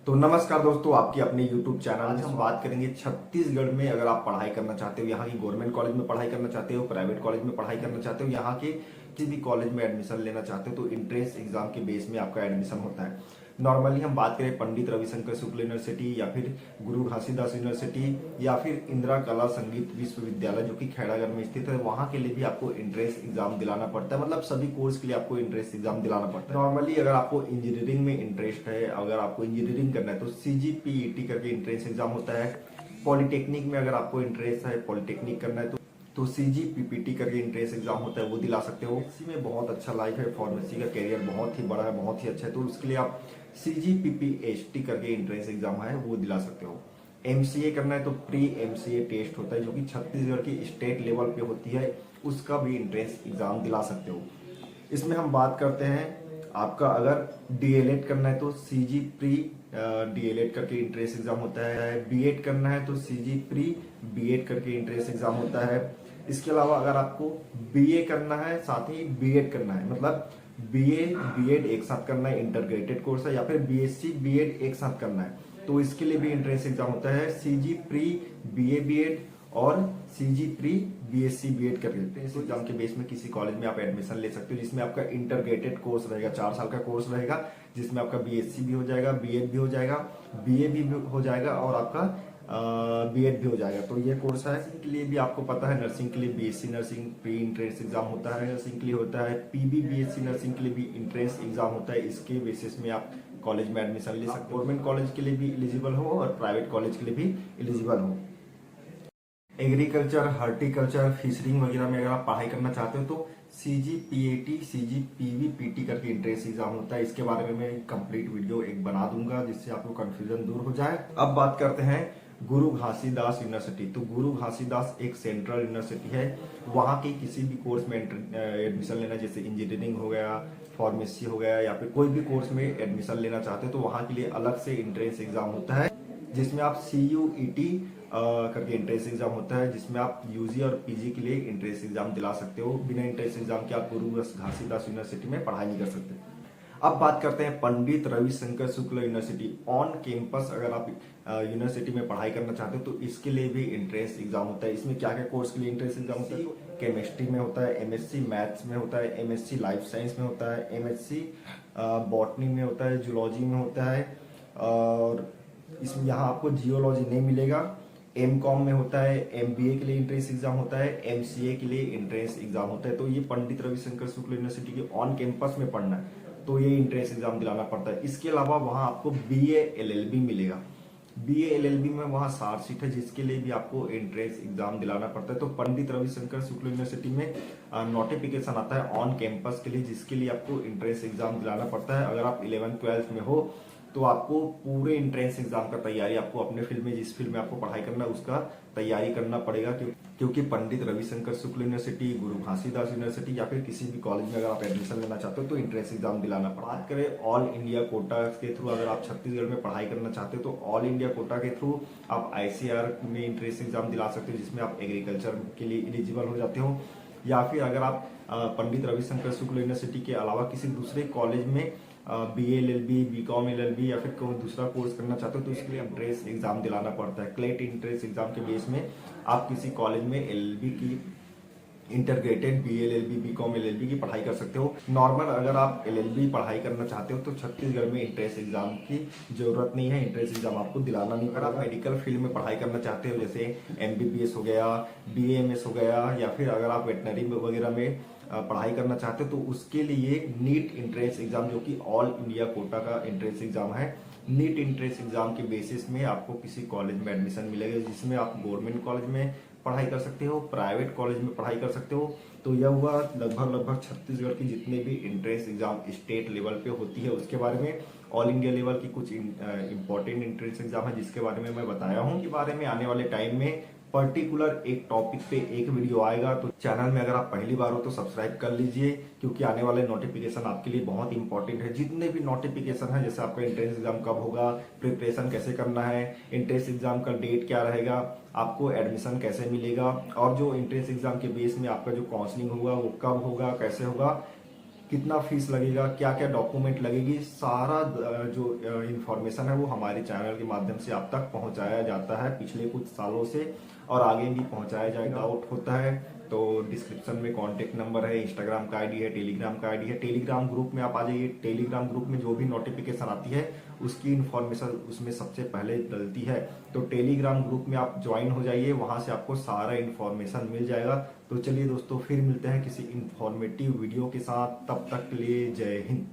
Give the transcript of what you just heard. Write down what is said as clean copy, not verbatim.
तो नमस्कार दोस्तों, आपकी अपने YouTube चैनल में हम बात करेंगे छत्तीसगढ़ में अगर आप पढ़ाई करना चाहते हो, यहाँ की गवर्नमेंट कॉलेज में पढ़ाई करना चाहते हो, प्राइवेट कॉलेज में पढ़ाई करना चाहते हो, यहाँ के किसी भी कॉलेज में एडमिशन लेना चाहते हो तो एंट्रेंस एग्जाम के बेस में आपका एडमिशन होता है। नॉर्मली हम बात करें पंडित रविशंकर शुक्ल यूनिवर्सिटी या फिर गुरु घासीदास यूनिवर्सिटी या फिर इंदिरा कला संगीत विश्वविद्यालय जो कि खैरागढ़ में स्थित है, वहां के लिए भी आपको एंट्रेंस एग्जाम दिलाना पड़ता है। मतलब सभी कोर्स के लिए आपको एंट्रेंस एग्जाम दिलाना पड़ता है। नॉर्मली अगर आपको इंजीनियरिंग में इंटरेस्ट है, अगर आपको इंजीनियरिंग करना है तो CGPET करके एंट्रेंस एग्जाम होता है। पॉलिटेक्निक में अगर आपको इंटरेस्ट है, पॉलिटेक्निक करना है तो CGPPT करके एंट्रेंस एग्जाम होता है, वो दिला सकते हो। इसी में बहुत अच्छा लाइफ है, फार्मेसी का कैरियर बहुत ही बड़ा है, बहुत ही अच्छा है, तो उसके लिए आप CGPPHT करके एंट्रेंस एग्जाम है वो दिला सकते हो। MCA करना है तो प्री MCA टेस्ट होता है जो कि छत्तीसगढ़ की स्टेट लेवल पे होती है, उसका भी एंट्रेंस एग्जाम दिला सकते हो। इसमें हम बात करते हैं आपका अगर DLED करना है तो CG प्री DLED करके एंट्रेंस एग्जाम होता है। B.Ed करना है तो CG प्री B.Ed करके एंट्रेंस एग्जाम होता है। इसके अलावा अगर आपको BA करना है साथ ही B.Ed करना है, मतलब BA B.Ed एक साथ करना है, इंटरग्रेटेड कोर्स है, या फिर BSc B.Ed एक साथ करना है तो इसके लिए भी एंट्रेंस एग्जाम होता है। CG प्री BA B.Ed और CG प्री BSc B.Ed करके इस एग्जाम के बेस में किसी कॉलेज में आप एडमिशन ले सकते हो, जिसमें आपका इंटरग्रेटेड कोर्स रहेगा, 4 साल का कोर्स रहेगा, जिसमें आपका BSc भी हो जाएगा, B.Ed भी हो जाएगा, BA भी हो जाएगा और आपका B.Ed भी हो जाएगा। तो ये कोर्स है। नर्सिंग के लिए भी आपको पता है, नर्सिंग के लिए BSc nursing pre entrance exam होता है, नर्सिंग के लिए होता है PB BSc नर्सिंग के लिए भी एंट्रेंस एग्जाम होता है। इसके बेसिस में आप कॉलेज में एडमिशन ले सकते हो। गवर्नमेंट कॉलेज के लिए भी एलिजिबल हो और प्राइवेट कॉलेज के लिए भी एलिजिबल हो। एग्रीकल्चर, हॉर्टिकल्चर, फिशरिंग वगैरह में अगर आप पढ़ाई करना चाहते हो तो CGPAT CGPVPT करके एंट्रेंस एग्जाम होता है। इसके बारे में मैं कंप्लीट वीडियो एक बना दूंगा जिससे आपको कंफ्यूजन दूर हो जाए। अब बात करते हैं गुरु घासीदास यूनिवर्सिटी। तो गुरु घासीदास एक सेंट्रल यूनिवर्सिटी है, वहां के किसी भी कोर्स में एडमिशन लेना, जैसे इंजीनियरिंग हो गया, फार्मेसी हो गया, या फिर कोई भी कोर्स में एडमिशन लेना चाहते हो तो वहां के लिए अलग से एंट्रेंस एग्जाम होता है, जिसमें आप CUET करके एंट्रेंस एग्जाम होता है, जिसमें आप UG और PG के लिए एंट्रेंस एग्जाम दिला सकते हो। बिना एंट्रेंस एग्जाम के आप गुरु घासीदास यूनिवर्सिटी में पढ़ाई नहीं कर सकते। अब बात करते हैं Pandit Ravishankar Shukla university. On campus अगर आप यूनिवर्सिटी में पढ़ाई करना चाहते हो तो इसके लिए भी एंट्रेंस एग्जाम होता है। इसमें क्या क्या कोर्स के लिए एंट्रेंस एग्जाम होता है? केमिस्ट्री में होता है, MSc मैथ्स में होता है, MSc लाइफ साइंस में होता है, MSc बॉटनी में होता है, जूलॉजी में होता है, और इसमें यहाँ आपको जियोलॉजी नहीं मिलेगा। MCOM में होता है, MBA के लिए एंट्रेंस एग्जाम होता है, MCA के लिए एंट्रेंस एग्जाम होता है। तो ये पंडित रविशंकर शुक्ल यूनिवर्सिटी के ऑन कैंपस में पढ़ना है तो ये एंट्रेंस एग्जाम दिलाना पड़ता है। इसके अलावा वहां आपको BA LLB मिलेगा। BA LLB में वहां 60 सीट है, जिसके लिए भी आपको एंट्रेंस एग्जाम दिलाना पड़ता है। तो पंडित रविशंकर शुक्ल यूनिवर्सिटी में नोटिफिकेशन आता है ऑन कैंपस के लिए, जिसके लिए आपको एंट्रेंस एग्जाम दिलाना पड़ता है। अगर आप 11th 12th में हो तो आपको पूरे एंट्रेंस एग्जाम का तैयारी, आपको अपने फील्ड में जिस फील्ड में आपको पढ़ाई करना है उसका तैयारी करना पड़ेगा, क्योंकि पंडित रविशंकर शुक्ल यूनिवर्सिटी, गुरु घासीदास यूनिवर्सिटी या फिर किसी भी कॉलेज में अगर आप एडमिशन लेना चाहते हो तो एंट्रेंस एग्जाम दिलाना पड़ा। बात करें ऑल इंडिया कोटा के थ्रू अगर आप छत्तीसगढ़ में पढ़ाई करना चाहते हो तो ऑल इंडिया कोटा के थ्रू आप ICAR में एंट्रेंस एग्जाम दिला सकते हो, जिसमें आप एग्रीकल्चर के लिए एलिजिबल हो जाते हो। या फिर अगर आप पंडित रविशंकर शुक्ल यूनिवर्सिटी के अलावा किसी दूसरे कॉलेज में BA LLB, BCom LLB या फिर कोई दूसरा कोर्स करना चाहते हो तो इसके लिए एंट्रेंस एग्जाम दिलाना पड़ता है। क्लेट एंट्रेंस एग्जाम के बेस में आप किसी कॉलेज में LLB की integrated BA LLB BCom LLB की पढ़ाई कर सकते हो। नॉर्मल अगर आप LLB पढ़ाई करना चाहते हो तो छत्तीसगढ़ में एंट्रेंस एग्जाम की जरूरत नहीं है, एंट्रेंस एग्जाम आपको दिलाना नहीं पड़ा। आप मेडिकल फील्ड में पढ़ाई करना चाहते हो, जैसे MBBS हो गया, BAMS हो गया, या फिर अगर आप वेटनरी वगैरह में पढ़ाई करना चाहते हो तो उसके लिए नीट एंट्रेंस एग्जाम, जो कि ऑल इंडिया कोटा का एंट्रेंस एग्जाम है, नीट एंट्रेंस एग्जाम के बेसिस में आपको किसी कॉलेज में एडमिशन मिलेगा, जिसमें आप गवर्नमेंट कॉलेज में पढ़ाई कर सकते हो, प्राइवेट कॉलेज में पढ़ाई कर सकते हो। तो यह हुआ लगभग छत्तीसगढ़ की जितने भी एंट्रेंस एग्जाम स्टेट लेवल पे होती है उसके बारे में। ऑल इंडिया लेवल की कुछ इंपॉर्टेंट एंट्रेंस एग्जाम है जिसके बारे में मैं बताया हूँ। के बारे में आने वाले टाइम में पर्टिकुलर एक टॉपिक पे एक वीडियो आएगा, तो चैनल में अगर आप पहली बार हो तो सब्सक्राइब कर लीजिए, क्योंकि आने वाले नोटिफिकेशन आपके लिए बहुत इंपॉर्टेंट है। जितने भी नोटिफिकेशन है, जैसे आपका एंट्रेंस एग्जाम कब होगा, प्रिपरेशन कैसे करना है, एंट्रेंस एग्जाम का डेट क्या रहेगा, आपको एडमिशन कैसे मिलेगा, और जो एंट्रेंस एग्जाम के बेस में आपका जो काउंसलिंग होगा वो कब होगा, कैसे होगा, कितना फीस लगेगा, क्या क्या डॉक्यूमेंट लगेगी, सारा जो इंफॉर्मेशन है वो हमारे चैनल के माध्यम से आप तक पहुंचाया जाता है पिछले कुछ सालों से, और आगे भी पहुंचाया जाएगा। डाउट होता है तो डिस्क्रिप्शन में कांटेक्ट नंबर है, इंस्टाग्राम का आईडी है, टेलीग्राम का आईडी है। टेलीग्राम ग्रुप में आप आ जाइए। टेलीग्राम ग्रुप में जो भी नोटिफिकेशन आती है उसकी इन्फॉर्मेशन उसमें सबसे पहले डलती है। तो टेलीग्राम ग्रुप में आप ज्वाइन हो जाइए, वहां से आपको सारा इन्फॉर्मेशन मिल जाएगा। तो चलिए दोस्तों, फिर मिलते हैं किसी इंफॉर्मेटिव वीडियो के साथ। तब तक के लिए जय हिंद।